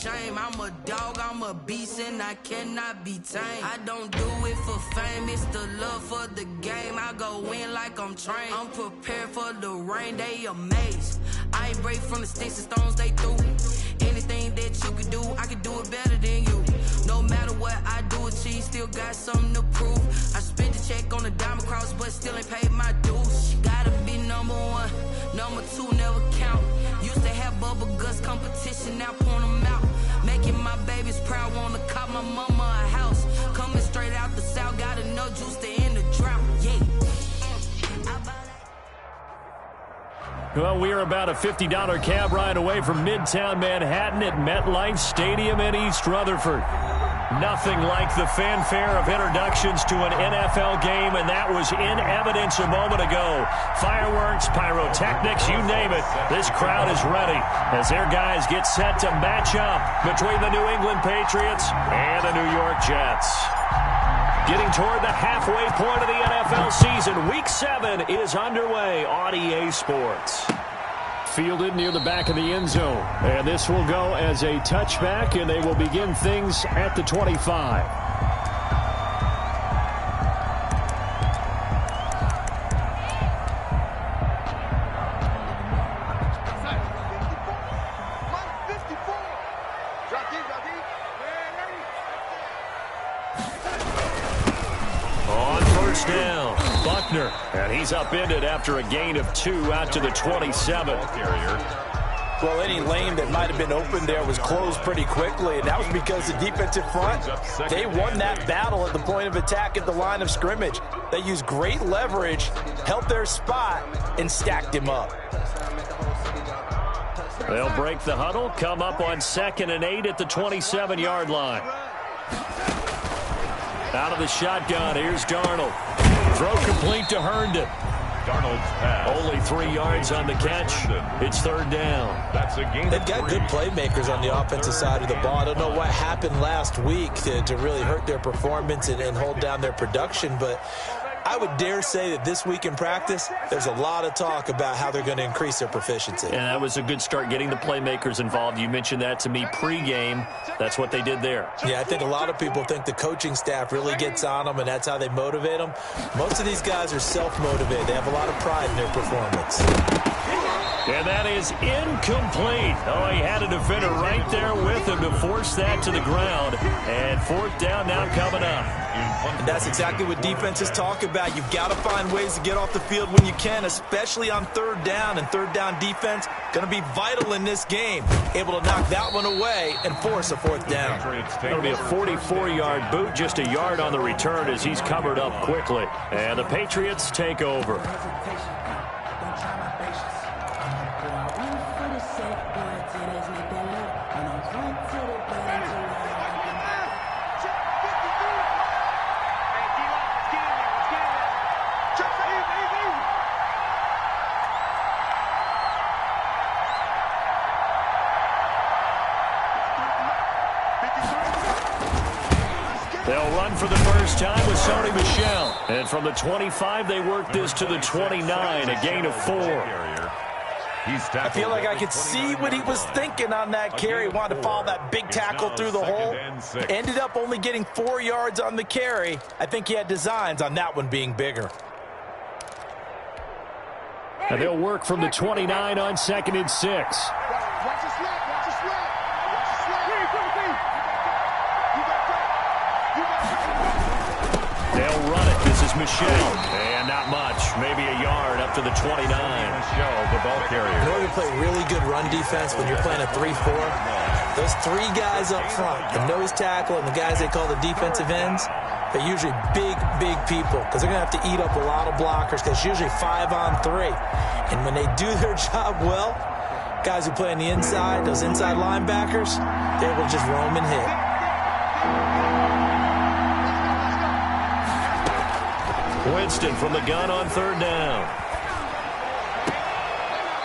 shame. I'm a dog, I'm a beast, and I cannot be tamed. I don't do it for fame, it's the love for the game. I go in like I'm trained. I'm prepared for the rain, they amazed. I ain't break from the sticks and stones they threw. Anything that you can do, I can do it better than you. No matter what I do, achieve, still got something to prove. I spent the check on the diamond cross, but still ain't paid my dues. Gotta be number one, number two never count. Used to have bubble guts competition, now point them out. Making my babies proud, wanna cop my mama a house. Coming straight out the south, got enough juice to end the drought. Yeah. Well, we are about a $50 cab ride away from Midtown Manhattan at MetLife Stadium in East Rutherford. Nothing like the fanfare of introductions to an NFL game, and that was in evidence a moment ago. Fireworks, pyrotechnics, you name it. This crowd is ready as their guys get set to match up between the New England Patriots and the New York Jets. Getting toward the halfway point of the NFL season, Week 7 is underway on EA Sports. Fielded near the back of the end zone. And this will go as a touchback, and they will begin things at the 25. Down, Buckner, and he's upended after a gain of 2 out to the 27. Well, any lane that might have been open there was closed pretty quickly, and that was because the defensive front, they won that battle at the point of attack at the line of scrimmage. They used great leverage, held their spot, and stacked him up. They'll break the huddle, come up on 2nd and 8 at the 27-yard line. Out of the shotgun, here's Darnold. Throw complete to Herndon. Darnold's pass. Only 3 yards on the catch. It's 3rd down. That's a gain. They've got good playmakers on the offensive side of the ball. I don't know what happened last week to really hurt their performance and hold down their production, but I would dare say that this week in practice, there's a lot of talk about how they're going to increase their proficiency. And that was a good start getting the playmakers involved. You mentioned that to me pregame. That's what they did there. Yeah, I think a lot of people think the coaching staff really gets on them, and that's how they motivate them. Most of these guys are self-motivated. They have a lot of pride in their performance. And that is incomplete. Oh, he had a defender right there with him to force that to the ground. And 4th down now coming up. And that's exactly what defenses talk about. You've got to find ways to get off the field when you can, especially on 3rd down. And 3rd down defense going to be vital in this game. Able to knock that one away and force a 4th down. It'll be a 44-yard boot, just a yard on the return as he's covered up quickly. And the Patriots take over. They'll run for the first time with Sony Michel. And from the 25, they work this to the 29, a gain of 4. I feel like I could see what he was thinking on that carry. He wanted to follow that big tackle through the hole. Ended up only getting 4 yards on the carry. I think he had designs on that one being bigger. And they'll work from the 29 on 2nd and 6. They'll run it. This is Michel. And not much. Maybe a yard up to the 29. Michel, the ball carrier. In order to play really good run defense when you're playing a 3-4, those 3 guys up front, the nose tackle and the guys they call the defensive ends, they're usually big, big people because they're going to have to eat up a lot of blockers because it's usually 5 on 3. And when they do their job well, guys who play on the inside, those inside linebackers, they're able to just roam and hit. Winston from the gun on 3rd down.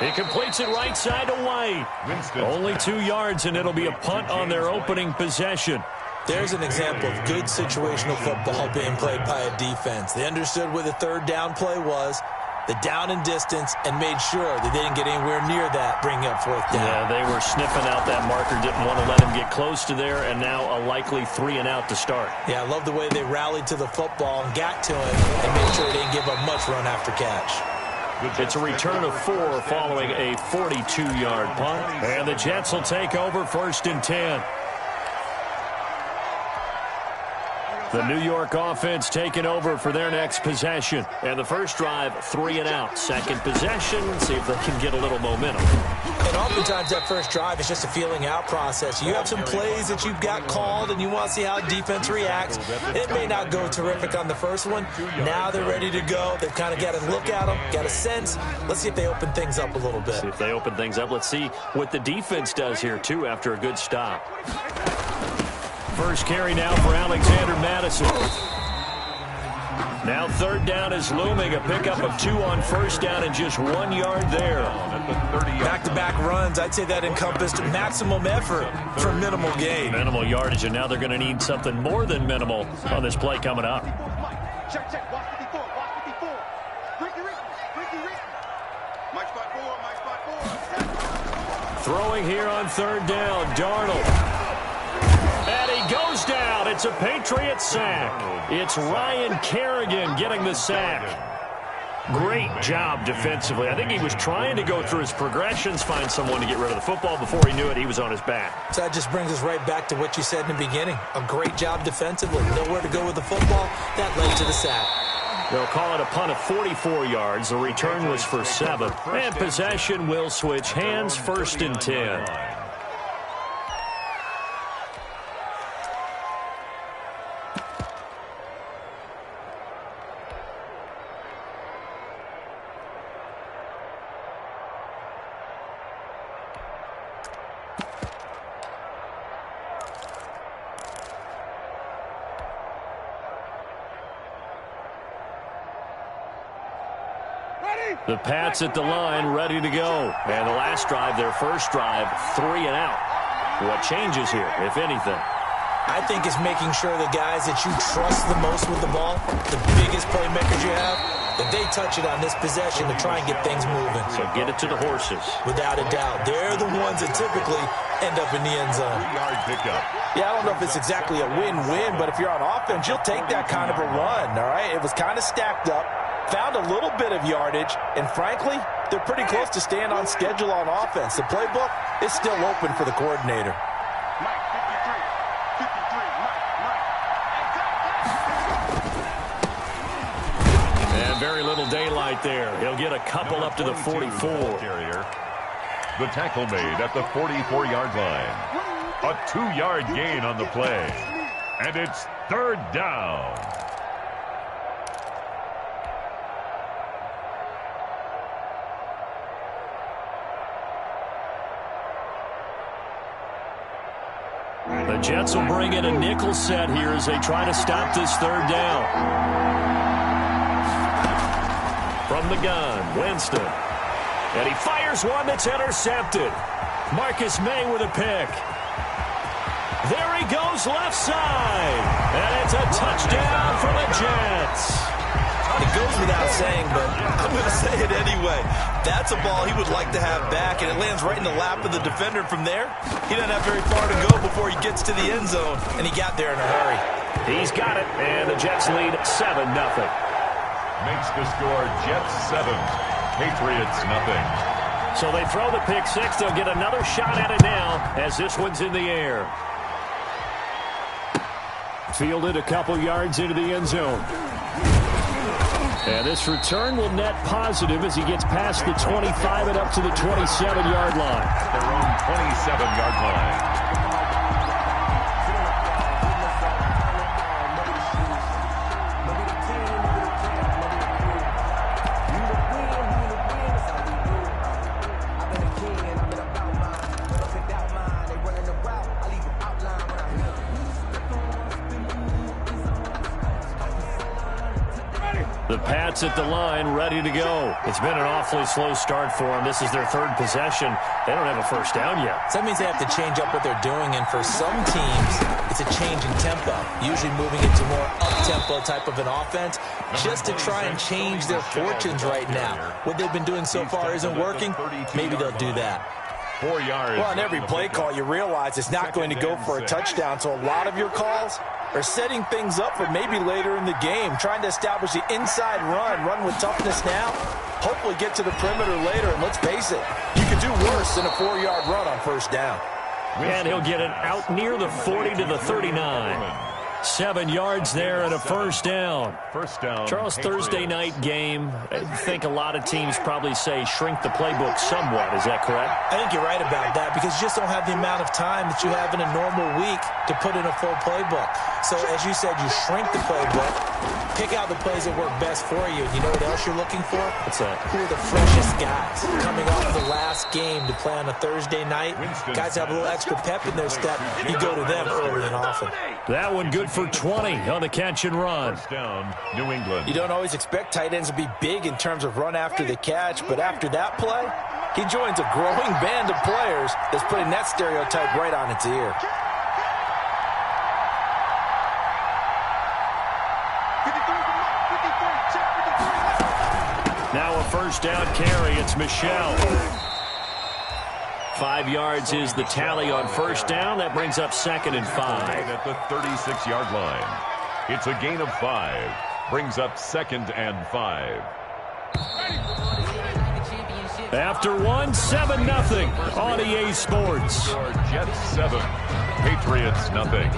He completes it right side to White. Winston. Only 2 yards, and it'll be a punt on their opening possession. There's an example of good situational football being played by a defense. They understood where the 3rd down play was. the down and distance and made sure that they didn't get anywhere near that, bringing up fourth down. Yeah, they were sniffing out that marker, didn't want to let him get close to there, and now a likely 3-and-out to start. Yeah, I love the way they rallied to the football and got to him and made sure they didn't give up much run after catch. It's a return of 4 following a 42-yard punt, and the Jets will take over 1st and 10. The New York offense taking over for their next possession. And the first drive, 3-and-out. Second possession, see if they can get a little momentum. And oftentimes that first drive is just a feeling out process. You have some plays that you've got called and you want to see how defense reacts. It may not go terrific on the first one. Now they're ready to go. They've kind of got to look at them, got a sense. Let's see if they open things up a little bit. See if they open things up. Let's see what the defense does here, too, after a good stop. First carry now for Alexander Madison. Now 3rd down is looming. A pickup of 2 on 1st down and just 1 yard there. Back-to-back runs, I'd say that encompassed maximum effort for minimal gain. Minimal yardage, and now they're going to need something more than minimal on this play coming up. Check. Watch 54. Ricky. Mike spot 4. Throwing here on 3rd down, Darnold. And he goes down. It's a Patriot sack. It's Ryan Kerrigan getting the sack. Great job defensively. I think he was trying to go through his progressions, find someone to get rid of the football. Before he knew it, he was on his back. So that just brings us right back to what you said in the beginning. A great job defensively. Nowhere to go with the football. That led to the sack. They'll call it a punt of 44 yards. The return was for 7. And possession will switch hands, 1st and 10. The Pats at the line, ready to go. And the last drive, their first drive, 3-and-out. What changes here, if anything? I think it's making sure the guys that you trust the most with the ball, the biggest playmakers you have, that they touch it on this possession to try and get things moving. So get it to the horses. Without a doubt. They're the ones that typically end up in the end zone. 3-yard pickup. Yeah, I don't know if it's exactly a win-win, but if you're on offense, you'll take that kind of a run, all right? It was kind of stacked up, found a little bit of yardage, and frankly, they're pretty close to staying on schedule on offense. The playbook is still open for the coordinator. Mike 53. And very little daylight there. He'll get a couple up to the 44. The tackle made at the 44-yard line. A 2-yard gain on the play. And it's 3rd down. The Jets will bring in a nickel set here as they try to stop this 3rd down. From the gun, Winston. And he fires one that's intercepted. Marcus May with a pick. There he goes left side. And it's a touchdown for the Jets. It goes without saying, but I'm going to say it anyway. That's a ball he would like to have back, and it lands right in the lap of the defender. From there, he doesn't have very far to go before he gets to the end zone, and he got there in a hurry. He's got it, and the Jets lead 7-0. Makes the score Jets 7, Patriots nothing. So they throw the pick six. They'll get another shot at it now as this one's in the air. Fielded a couple yards into the end zone. And this return will net positive as he gets past the 25 and up to the 27-yard line. At their own 27-yard line. The The Pats at the line, ready to go. It's been an awfully slow start for them. This is their third possession. They don't have a first down yet. So that means they have to change up what they're doing, and for some teams, it's a change in tempo, usually moving into more up-tempo type of an offense, just to try and change their fortunes right now. What they've been doing so far isn't working. Maybe they'll do that. 4 yards. Well, on every play call, you realize it's not going to go for a touchdown, so a lot of your calls are setting things up for maybe later in the game, trying to establish the inside run with toughness now, hopefully get to the perimeter later, and let's face it, you could do worse than a 4-yard run on first down. And he'll get it out near the 40 to the 39. 7 yards there and a first down. First down. Charles, Thursday night game. I think a lot of teams probably say shrink the playbook somewhat. Is that correct? I think you're right about that because you just don't have the amount of time that you have in a normal week to put in a full playbook. So, as you said, you shrink the playbook, pick out the plays that work best for you. And you know what else you're looking for? What's that? Who are the freshest guys coming off the last game to play on a Thursday night? Guys have a little extra pep in their step. You go to them early and often. That one good for 20 on the catch and run. First down, New England. You don't always expect tight ends to be big in terms of run after the catch, but after that play, he joins a growing band of players that's putting that stereotype right on its ear. Now a first down carry. It's Michel. 5 yards is the tally on first down. That brings up 2nd and 5. At the 36-yard line. It's a gain of 5. Brings up 2nd and 5. After 1, 7-0 on EA Sports. Jets 7. Patriots nothing.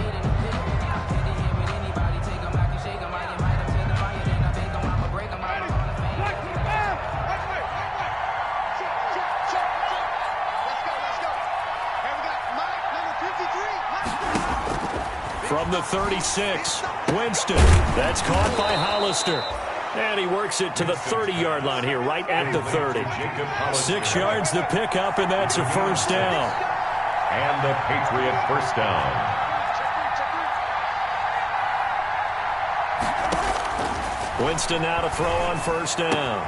From the 36, Winston. That's caught by Hollister. And he works it to the 30-yard line here, right at the 30. 6 yards the pickup, and that's a first down. And the Patriot first down. Winston now to throw on first down.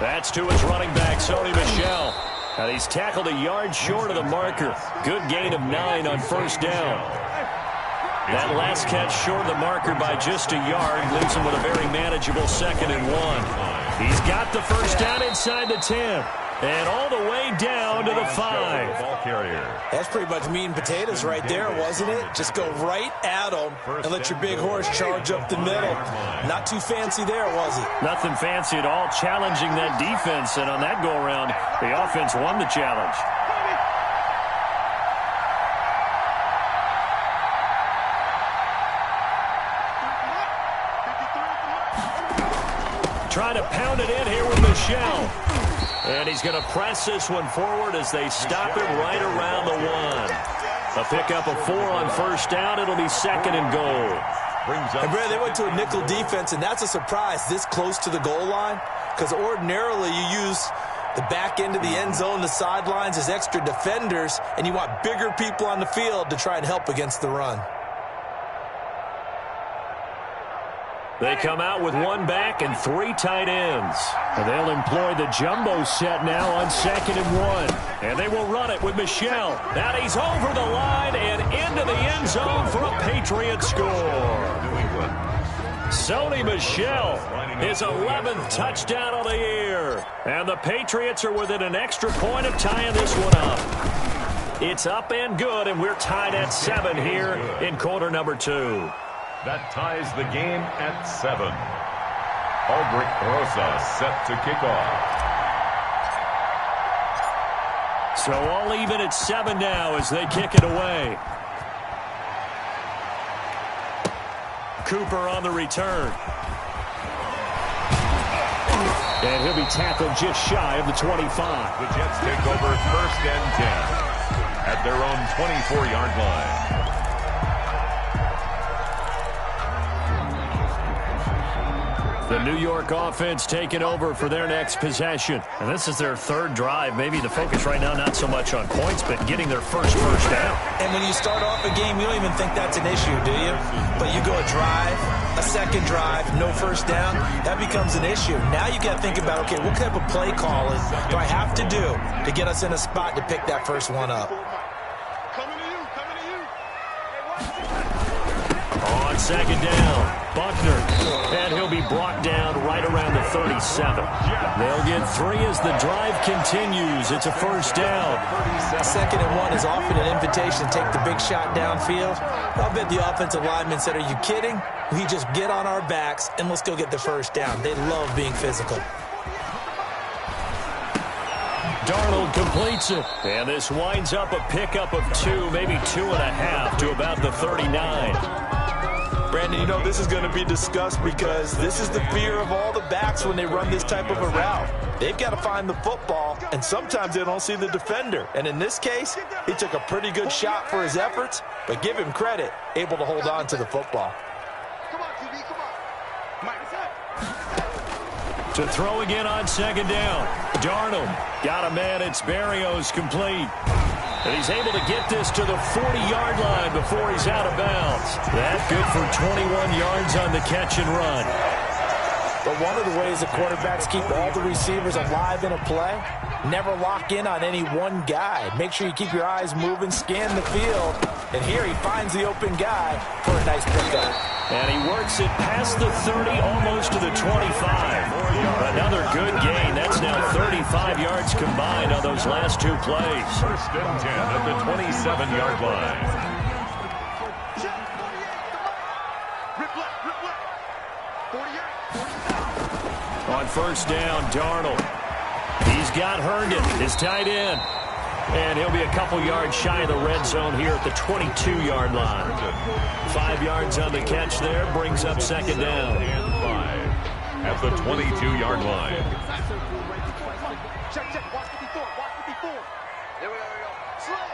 That's to his running back, Sony Michel. And he's tackled a yard short of the marker. Good gain of 9 on first down. That last catch short of the marker by just a yard leaves him with a very manageable 2nd and 1. He's got the first down inside the 10 and all the way down to the 5. Ball carrier. That's pretty much meat and potatoes right there, wasn't it? Just go right at them and let your big horse charge up the middle. Not too fancy there, was it? Nothing fancy at all, challenging that defense, and on that go-around, the offense won the challenge. Trying to pound it in here with Michel. And he's going to press this one forward as they stop it right around the 1. A pickup of 4 on first down. It'll be 2nd and goal. And Brad, they went to a nickel defense, and that's a surprise this close to the goal line because ordinarily you use the back end of the end zone, the sidelines as extra defenders, and you want bigger people on the field to try and help against the run. They come out with 1 back and 3 tight ends. And they'll employ the jumbo set now on 2nd and 1. And they will run it with Michel. Now he's over the line and into the end zone for a Patriot score. Sony Michel, his 11th touchdown of the year. And the Patriots are within an extra point of tying this one up. It's up and good, and we're tied at 7 here in quarter number 2. That ties the game at 7. Aldrich Rosa set to kick off. So all even at 7 now as they kick it away. Cooper on the return. And he'll be tackled just shy of the 25. The Jets take over 1st and 10 at their own 24-yard line. The New York offense taking over for their next possession. And this is their 3rd drive. Maybe the focus right now not so much on points, but getting their first down. And when you start off a game, you don't even think that's an issue, do you? But you go a drive, a second drive, no first down, that becomes an issue. Now you got to think about, okay, what type of play calling do I have to do to get us in a spot to pick that first one up? Coming to you, coming to you. On second down, Buckner, and he'll be brought down right around the 37. They'll get 3 as the drive continues. It's a first down. Second and 1 is often an invitation to take the big shot downfield. I'll bet the offensive lineman said, are you kidding? We just get on our backs and let's go get the first down. They love being physical. Darnold completes it, and this winds up a pickup of 2, maybe 2.5 to about the 39. Brandon, you know this is going to be discussed because this is the fear of all the backs when they run this type of a route. They've got to find the football, and sometimes they don't see the defender. And in this case, he took a pretty good shot for his efforts, but give him credit, able to hold on to the football. Come on, QB, come on. Mike, what's up? To throw again on second down. Darnold got a man. It's Berrios complete. And he's able to get this to the 40-yard line before he's out of bounds. That good for 21 yards on the catch and run. But one of the ways the quarterbacks keep all the receivers alive in a play, never lock in on any one guy. Make sure you keep your eyes moving, scan the field. And here he finds the open guy for a nice pickup. And he works it past the 30, almost to the 25. Another good gain. That's now 35 yards combined on those last 2 plays. First and 10 at the 27-yard line. Rip left, 48. On first down, Darnold. He's got Herndon, his tight end. And he'll be a couple yards shy of the red zone here at the 22-yard line. 5 yards on the catch there, brings up second down. And 5 at the 22-yard line. Check, watch 54, watch 54. There we go. Slam.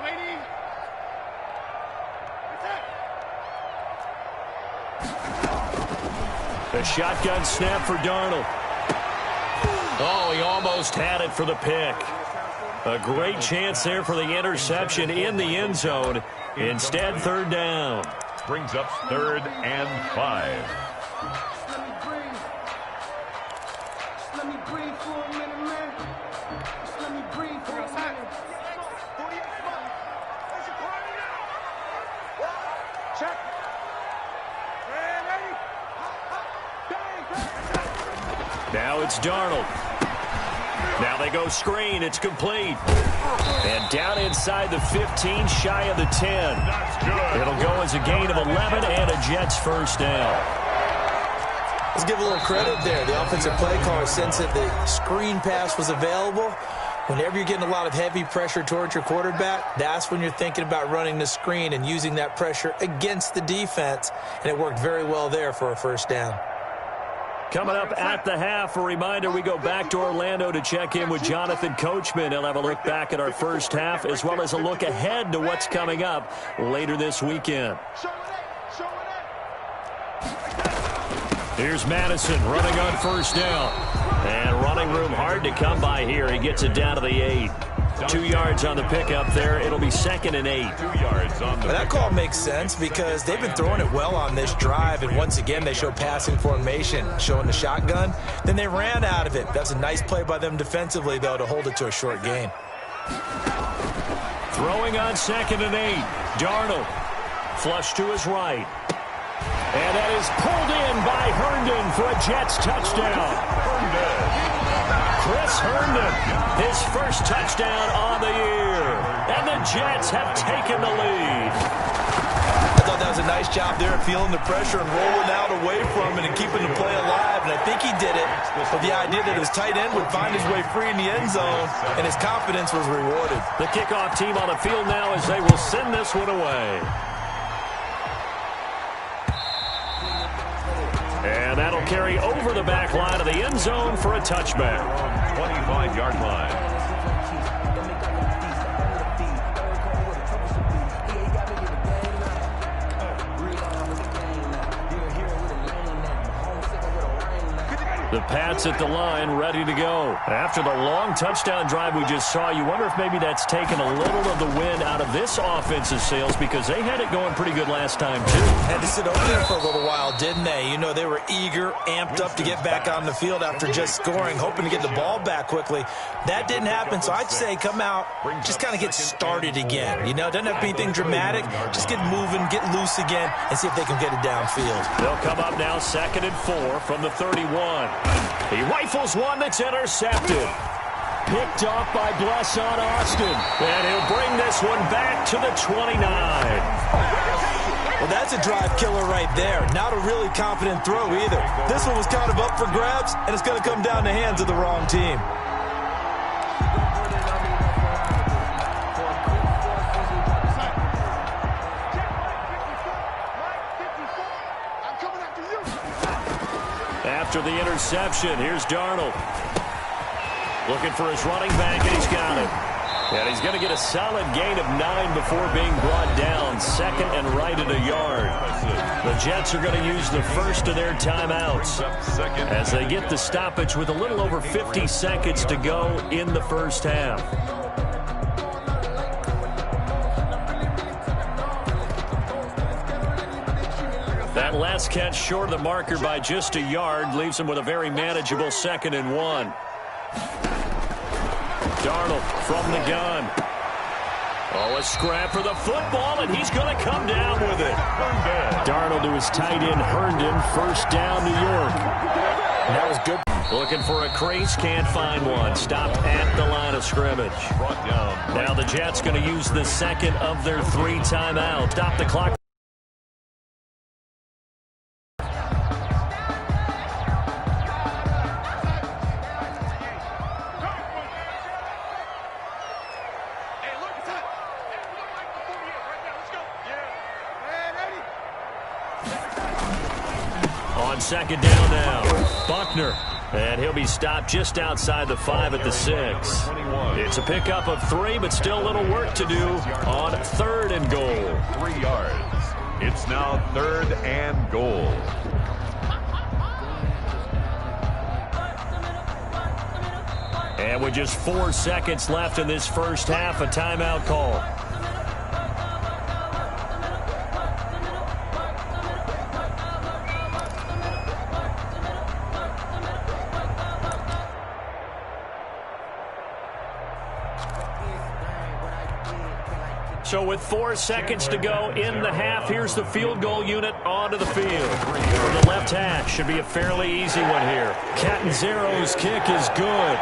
Waiting. The shotgun snap for Darnold. Oh, he almost had it for the pick. A great chance there for the interception in the end zone. Instead, third down. Brings up 3rd and 5. Let me breathe for a minute, man. Just let me breathe for a minute. 48 spot. Where's your party now? Check. Ready? Now it's Darnold. Now they go screen. It's complete. And down inside the 15, shy of the 10. That's good. It'll go as a gain of 11 and a Jets first down. Let's give a little credit there. The offensive play caller sensed that the screen pass was available. Whenever you're getting a lot of heavy pressure towards your quarterback, that's when you're thinking about running the screen and using that pressure against the defense. And it worked very well there for a first down. Coming up at the half, a reminder, we go back to Orlando to check in with Jonathan Coachman. He'll have a look back at our first half as well as a look ahead to what's coming up later this weekend. Here's Madison running on first down. And running room hard to come by here. He gets it down to the 8. 2 yards on the pickup there. It'll be 2nd and 8. 2 yards on the That call makes sense because they've been throwing it well on this drive, and once again they show passing formation, showing the shotgun. Then they ran out of it. That's a nice play by them defensively, though, to hold it to a short gain. Throwing on 2nd and 8. Darnold. Flush to his right. And that is pulled in by Herndon for a Jets touchdown. Chris Herndon, his first touchdown on the year. And the Jets have taken the lead. I thought that was a nice job there of feeling the pressure and rolling out away from it and keeping the play alive. And I think he did it with the idea that his tight end would find his way free in the end zone, and his confidence was rewarded. The kickoff team on the field now as they will send this one away. And that'll carry over the back line of the end zone for a touchback. 25-yard line. The Pats Jets at the line, ready to go. After the long touchdown drive we just saw, you wonder if maybe that's taken a little of the wind out of this offense's sails because they had it going pretty good last time, too. Had to sit over there for a little while, didn't they? You know, they were eager, amped up to get back on the field after just scoring, hoping to get the ball back quickly. That didn't happen, so I'd say come out, just kind of get started again. You know, doesn't have to be anything dramatic. Just get moving, get loose again, and see if they can get it downfield. They'll come up now 2nd and 4 from the 31. He rifles one that's intercepted. Picked off by Blesson Austin. And he'll bring this one back to the 29. Well, that's a drive killer right there. Not a really confident throw either. This one was kind of up for grabs, and it's going to come down the hands of the wrong team. After the interception, here's Darnold. Looking for his running back, and he's got it. And he's going to get a solid gain of 9 before being brought down. 2nd and right at a yard. The Jets are going to use the first of their timeouts as they get the stoppage with a little over 50 seconds to go in the first half. That last catch short of the marker by just a yard leaves him with a very manageable 2nd and 1. Darnold from the gun. Oh, a scrap for the football, and he's going to come down with it. Darnold to his tight end, Herndon. First down, New York. That was good. Looking for a crease, can't find one. Stopped at the line of scrimmage. Now the Jets going to use the second of their 3 timeouts. Stop the clock. On 2nd down now, Buckner. And he'll be stopped just outside the 5 at the 6. It's a pickup of 3, but still a little work to do on 3rd and goal. 3 yards. It's now 3rd and goal. And with just 4 seconds left in this first half, a timeout call. So with 4 seconds to go in the half, here's the field goal unit onto the field. For the left hash, should be a fairly easy one here. Catanzaro's kick is good.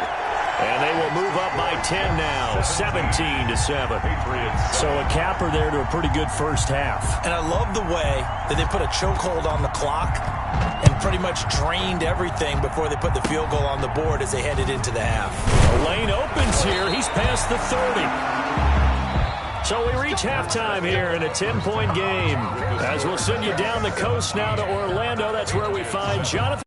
And they will move up by 10 now, 17-7. So a capper there to a pretty good first half. And I love the way that they put a chokehold on the clock and pretty much drained everything before they put the field goal on the board as they headed into the half. A lane opens here. He's past the 30. So we reach halftime here in a 10-point game. As we'll send you down the coast now to Orlando. That's where we find Jonathan.